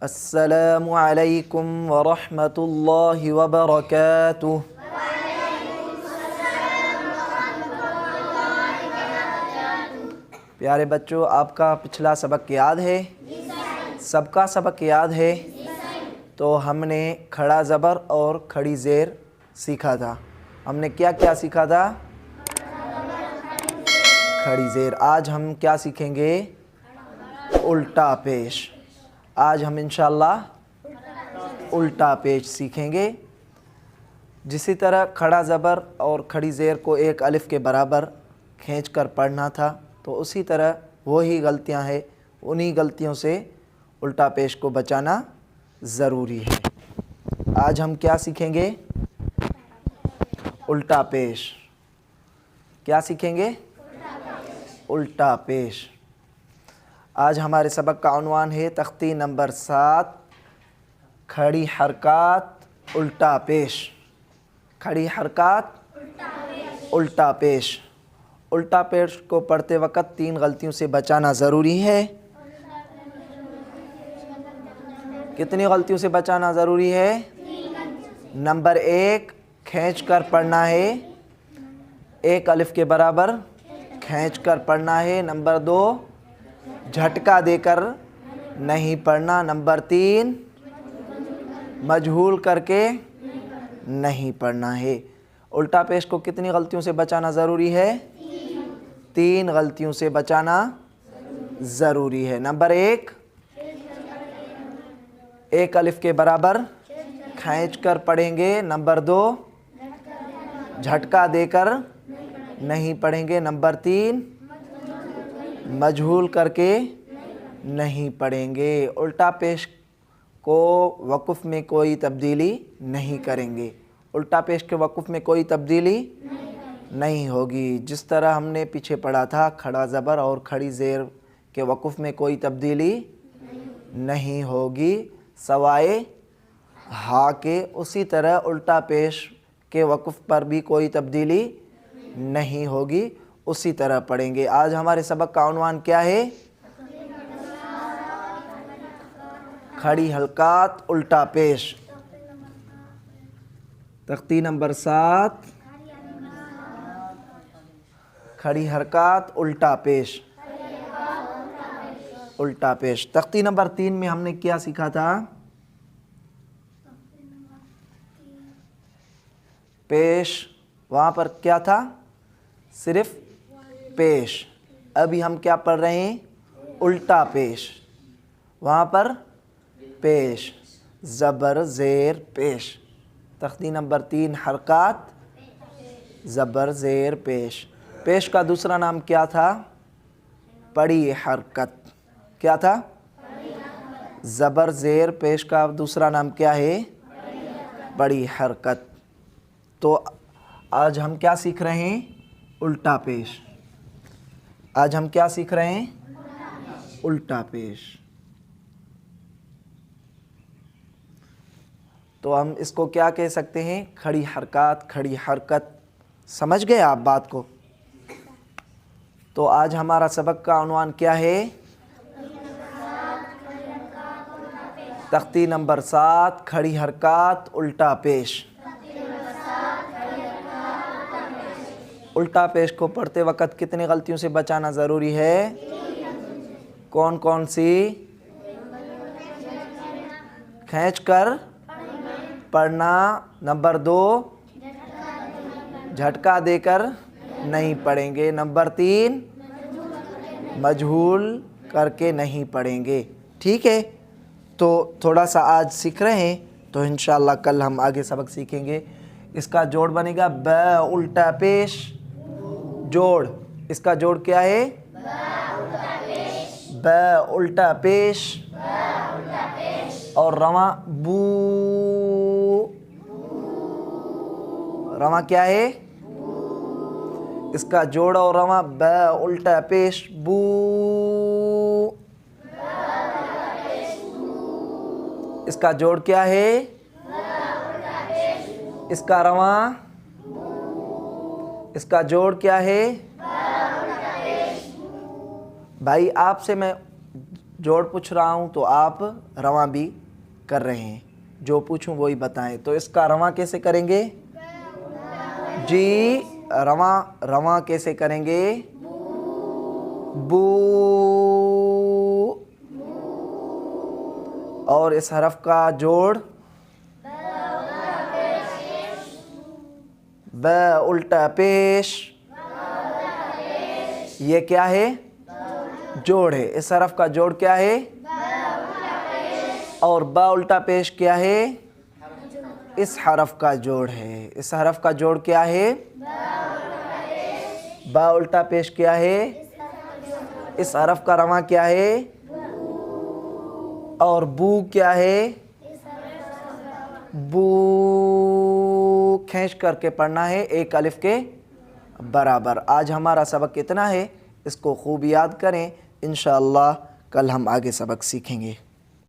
अस्सलामु अलैकुम वरहमतुल्लाहि वबरकातुह। प्यारे बच्चों, आपका पिछला सबक याद है? सबका सबक याद है? तो हमने खड़ा ज़बर और खड़ी ज़ेर सीखा था। हमने क्या क्या सीखा था? खड़ी ज़ेर। आज हम क्या सीखेंगे? उल्टा पेश। आज हम इंशाअल्लाह उल्टा पेश सीखेंगे। जिसी तरह खड़ा ज़बर और खड़ी ज़ेर को एक अलिफ़ के बराबर खींचकर पढ़ना था, तो उसी तरह वही गलतियां हैं, उन्हीं गलतियों से उल्टा पेश को बचाना ज़रूरी है। आज हम क्या सीखेंगे? उल्टा पेश। क्या सीखेंगे? उल्टा पेश। आज हमारे सबक का उन्वान है तख्ती नंबर 7, खड़ी हरकत उल्टा पेश। खड़ी हरकत उल्टा पेश। उल्टा पेश को पढ़ते वक्त 3 गलतियों से बचाना ज़रूरी है। कितनी गलतियों से बचाना ज़रूरी है? नंबर 1, खींच कर पढ़ना है, एक अलिफ़ के बराबर खींच कर पढ़ना है। नंबर 2, झटका देकर नहीं पढ़ना। नंबर 3, मजहूल करके नहीं पढ़ना है। उल्टा पेश को कितनी गलतियों से बचाना ज़रूरी है? 3 गलतियों से बचाना ज़रूरी है। नंबर 1, एक अलिफ़ के बराबर खींच कर पढ़ेंगे। नंबर 2, झटका देकर नहीं पढ़ेंगे। नंबर 3, मजहूल करके नहीं पढ़ेंगे। उल्टा पेश को वक़ुफ़ में कोई तब्दीली नहीं करेंगे। उल्टा पेश के वक़ुफ़ में कोई तब्दीली नहीं होगी। जिस तरह हमने पीछे पढ़ा था, खड़ा ज़बर और खड़ी ज़ेर के वक़ुफ़ में कोई तब्दीली नहीं होगी सवाए हा के, उसी तरह उल्टा पेश के वक़ुफ़ पर भी कोई तब्दीली नहीं होगी, उसी तरह पढ़ेंगे। आज हमारे सबक का उन्वान क्या है? खड़ी हरकत उल्टा पेश। तख्ती नंबर 7, खड़ी हरकत उल्टा पेश। उल्टा पेश। तख्ती नंबर 3 में हमने क्या सीखा था? पेश। वहाँ पर क्या था? सिर्फ पेश। अभी हम क्या पढ़ रहे हैं? उल्टा पेश। वहाँ पर पेश, ज़बर ज़ेर पेश। तख्ती नंबर 3, हरकत ज़बर ज़ेर पेश। पेश का दूसरा नाम क्या था? बड़ी हरकत। क्या था? ज़बर ज़ेर पेश का दूसरा नाम क्या है? बड़ी हरकत। तो आज हम क्या सीख रहे हैं? उल्टा पेश। आज हम क्या सीख रहे हैं? उल्टा पेश। तो हम इसको क्या कह सकते हैं? खड़ी हरकत। खड़ी हरकत। समझ गए आप बात को? तो आज हमारा सबक का उन्वान क्या है? तख्ती नंबर 7, खड़ी हरकत उल्टा पेश। उल्टा पेश को पढ़ते वक्त कितनी गलतियों से बचाना ज़रूरी है? कौन कौन सी? खींच कर पढ़ना। नंबर 2, झटका देकर नहीं पढ़ेंगे। नंबर 3, मजहूल करके नहीं पढ़ेंगे। ठीक है, तो थोड़ा सा आज सीख रहे हैं, तो इंशाअल्लाह कल हम आगे सबक सीखेंगे। इसका जोड़ बनेगा ब उल्टा पेश। जोड़, इसका जोड़ क्या है? ब उल्टा पेश। और रवा बू। रवा क्या है? इसका जोड़ और रवा ब उल्टा पेश बू। इसका जोड़ क्या है? इसका रवा। इसका जोड़ क्या है? भाई आपसे मैं जोड़ पूछ रहा हूँ तो आप रवां भी कर रहे हैं, जो पूछूं वही बताएं। तो इसका रवां कैसे करेंगे जी? रवां कैसे करेंगे? बू। और इस हरफ का जोड़ ब उल्टा पेश, ये क्या है? जोड़ है। इस हरफ का जोड़ क्या है? और ब उल्टा पेश क्या है? इस हरफ का जोड़ है। इस हरफ का जोड़ क्या है? ब उल्टा पेश क्या है? इस हरफ का रवां क्या है? और बू क्या है? बू। खींच करके पढ़ना है एक अलिफ के बराबर। आज हमारा सबक कितना है इसको खूब याद करें, इंशाअल्लाह कल हम आगे सबक सीखेंगे।